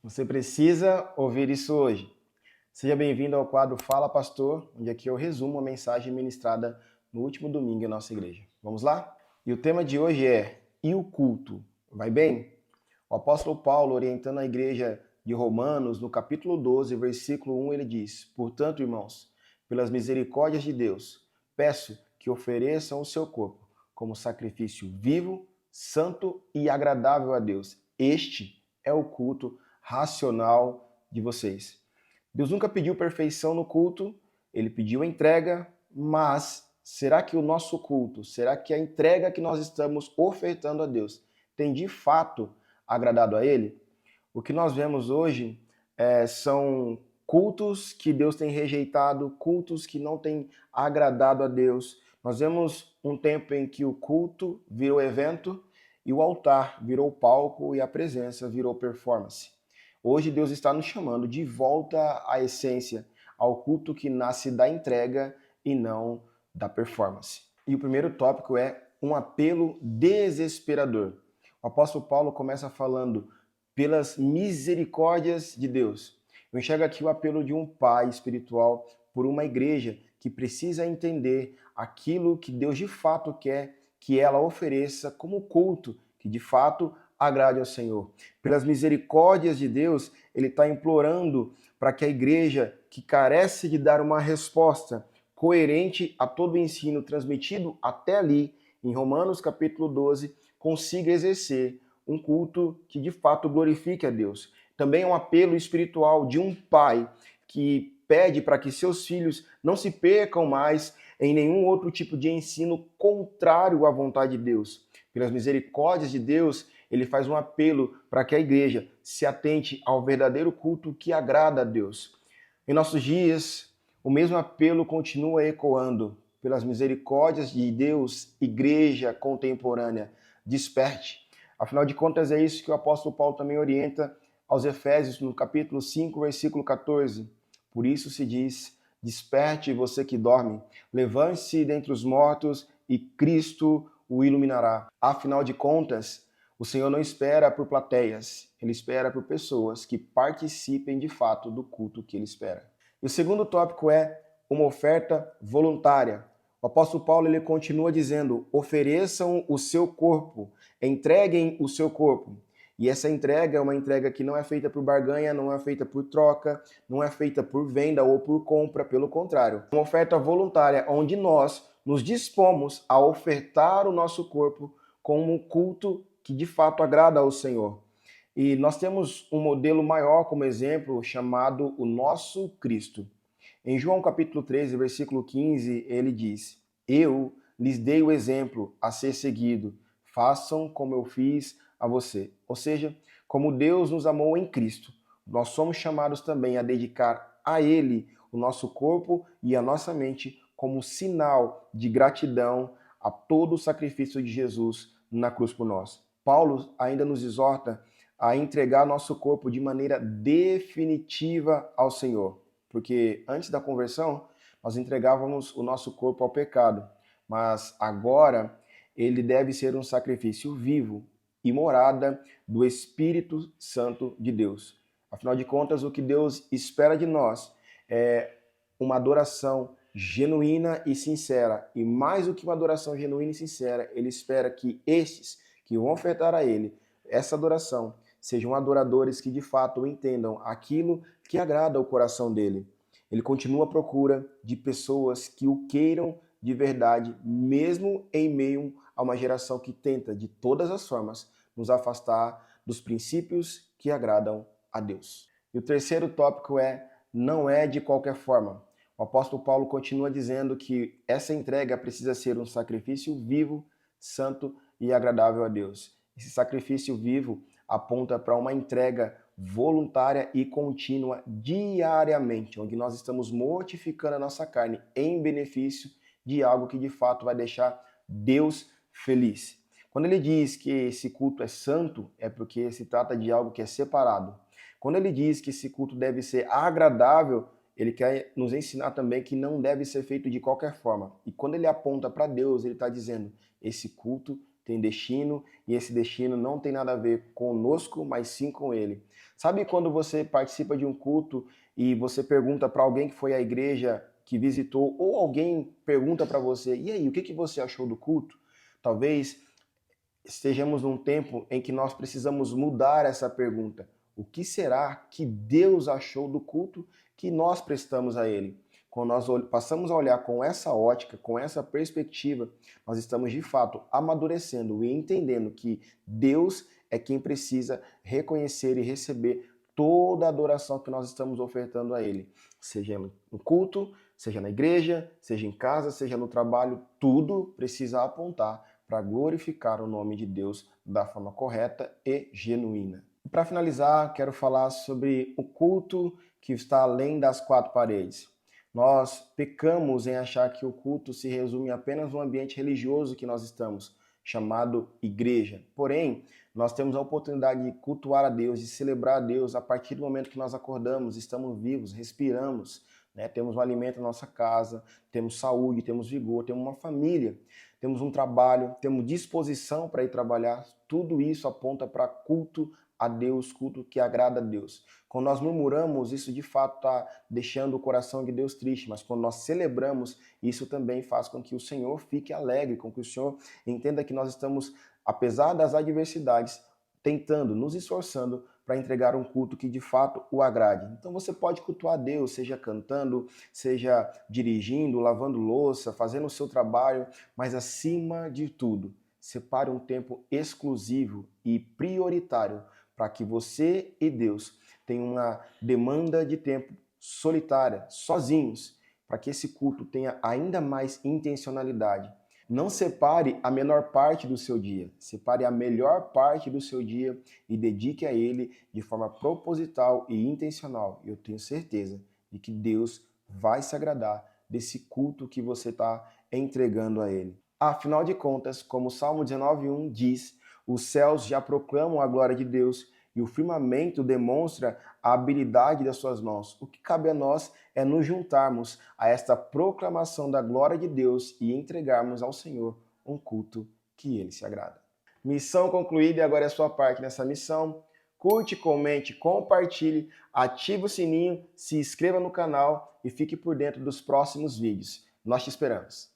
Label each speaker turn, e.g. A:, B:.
A: Você precisa ouvir isso hoje. Seja bem-vindo ao quadro Fala Pastor, onde aqui eu resumo a mensagem ministrada no último domingo em nossa igreja. Vamos lá? E o tema de hoje é: e o culto? Vai bem? O apóstolo Paulo, orientando a igreja de Romanos, no capítulo 12, versículo 1, ele diz: Portanto, irmãos, pelas misericórdias de Deus, peço que ofereçam o seu corpo como sacrifício vivo, santo e agradável a Deus. Este é o culto racional de vocês. Deus nunca pediu perfeição no culto, ele pediu entrega, mas será que o nosso culto, será que a entrega que nós estamos ofertando a Deus tem de fato agradado a ele? O que nós vemos hoje são cultos que Deus tem rejeitado, cultos que não têm agradado a Deus. Nós vemos um tempo em que o culto virou evento e o altar virou palco e a presença virou performance. Hoje Deus está nos chamando de volta à essência, ao culto que nasce da entrega e não da performance. E o primeiro tópico é um apelo desesperador. O apóstolo Paulo começa falando pelas misericórdias de Deus. Eu enxergo aqui o apelo de um pai espiritual por uma igreja que precisa entender aquilo que Deus de fato quer que ela ofereça como culto, que de fato agrade ao Senhor. Pelas misericórdias de Deus, ele está implorando para que a igreja, que carece de dar uma resposta coerente a todo o ensino transmitido até ali, em Romanos capítulo 12, consiga exercer um culto que de fato glorifique a Deus. Também é um apelo espiritual de um pai que pede para que seus filhos não se percam mais em nenhum outro tipo de ensino contrário à vontade de Deus. Pelas misericórdias de Deus, ele faz um apelo para que a igreja se atente ao verdadeiro culto que agrada a Deus. Em nossos dias, o mesmo apelo continua ecoando. Pelas misericórdias de Deus, igreja contemporânea, desperte. Afinal de contas, é isso que o apóstolo Paulo também orienta aos Efésios, no capítulo 5, versículo 14. Por isso se diz: desperte você que dorme, levante-se dentre os mortos e Cristo o iluminará. Afinal de contas, o Senhor não espera por plateias, ele espera por pessoas que participem de fato do culto que ele espera. E o segundo tópico é uma oferta voluntária. O apóstolo Paulo ele continua dizendo: ofereçam o seu corpo, entreguem o seu corpo. E essa entrega é uma entrega que não é feita por barganha, não é feita por troca, não é feita por venda ou por compra, pelo contrário. É uma oferta voluntária onde nós nos dispomos a ofertar o nosso corpo como um culto que de fato agrada ao Senhor. E nós temos um modelo maior como exemplo chamado o nosso Cristo. Em João capítulo 13, versículo 15, ele diz: Eu lhes dei o exemplo a ser seguido, façam como eu fiz a você. Ou seja, como Deus nos amou em Cristo, nós somos chamados também a dedicar a Ele o nosso corpo e a nossa mente como sinal de gratidão a todo o sacrifício de Jesus na cruz por nós. Paulo ainda nos exorta a entregar nosso corpo de maneira definitiva ao Senhor. Porque antes da conversão, nós entregávamos o nosso corpo ao pecado, mas agora ele deve ser um sacrifício vivo e morada do Espírito Santo de Deus. Afinal de contas, o que Deus espera de nós é uma adoração genuína e sincera. E mais do que uma adoração genuína e sincera, ele espera que estes que vão ofertar a ele essa adoração sejam adoradores que de fato entendam aquilo que agrada ao coração dele. Ele continua à procura de pessoas que o queiram de verdade, mesmo em meio a uma geração que tenta, de todas as formas, nos afastar dos princípios que agradam a Deus. E o terceiro tópico é: não é de qualquer forma. O apóstolo Paulo continua dizendo que essa entrega precisa ser um sacrifício vivo, santo e agradável a Deus. Esse sacrifício vivo aponta para uma entrega voluntária e contínua diariamente, onde nós estamos mortificando a nossa carne em benefício de algo que de fato vai deixar Deus feliz. Quando ele diz que esse culto é santo, é porque se trata de algo que é separado. Quando ele diz que esse culto deve ser agradável, ele quer nos ensinar também que não deve ser feito de qualquer forma. E quando ele aponta para Deus, ele está dizendo: esse culto tem destino, e esse destino não tem nada a ver conosco, mas sim com ele. Sabe quando você participa de um culto e você pergunta para alguém que foi à igreja, que visitou, ou alguém pergunta para você, e aí, o que você achou do culto? Talvez estejamos num tempo em que nós precisamos mudar essa pergunta. O que será que Deus achou do culto que nós prestamos a Ele? Quando nós passamos a olhar com essa ótica, com essa perspectiva, nós estamos de fato amadurecendo e entendendo que Deus é quem precisa reconhecer e receber toda a adoração que nós estamos ofertando a Ele. Seja no culto, seja na igreja, seja em casa, seja no trabalho, tudo precisa apontar para glorificar o nome de Deus da forma correta e genuína. Para finalizar, quero falar sobre o culto que está além das quatro paredes. Nós pecamos em achar que o culto se resume apenas no ambiente religioso que nós estamos, chamado igreja. Porém, nós temos a oportunidade de cultuar a Deus, de celebrar a Deus a partir do momento que nós acordamos, estamos vivos, respiramos, né? Temos um alimento na nossa casa, temos saúde, temos vigor, temos uma família, temos um trabalho, temos disposição para ir trabalhar. Tudo isso aponta para culto a Deus, culto que agrada a Deus. Quando nós murmuramos, isso de fato está deixando o coração de Deus triste, mas quando nós celebramos, isso também faz com que o Senhor fique alegre, com que o Senhor entenda que nós estamos, apesar das adversidades, tentando, nos esforçando para entregar um culto que de fato o agrade. Então você pode cultuar a Deus, seja cantando, seja dirigindo, lavando louça, fazendo o seu trabalho, mas acima de tudo, separe um tempo exclusivo e prioritário para que você e Deus tenham uma demanda de tempo solitária, sozinhos, para que esse culto tenha ainda mais intencionalidade. Não separe a menor parte do seu dia, separe a melhor parte do seu dia e dedique a ele de forma proposital e intencional. Eu tenho certeza de que Deus vai se agradar desse culto que você está entregando a ele. Afinal de contas, como o Salmo 19:1 diz, os céus já proclamam a glória de Deus e o firmamento demonstra a habilidade das suas mãos. O que cabe a nós é nos juntarmos a esta proclamação da glória de Deus e entregarmos ao Senhor um culto que ele se agrada. Missão concluída e agora é a sua parte nessa missão. Curte, comente, compartilhe, ative o sininho, se inscreva no canal e fique por dentro dos próximos vídeos. Nós te esperamos.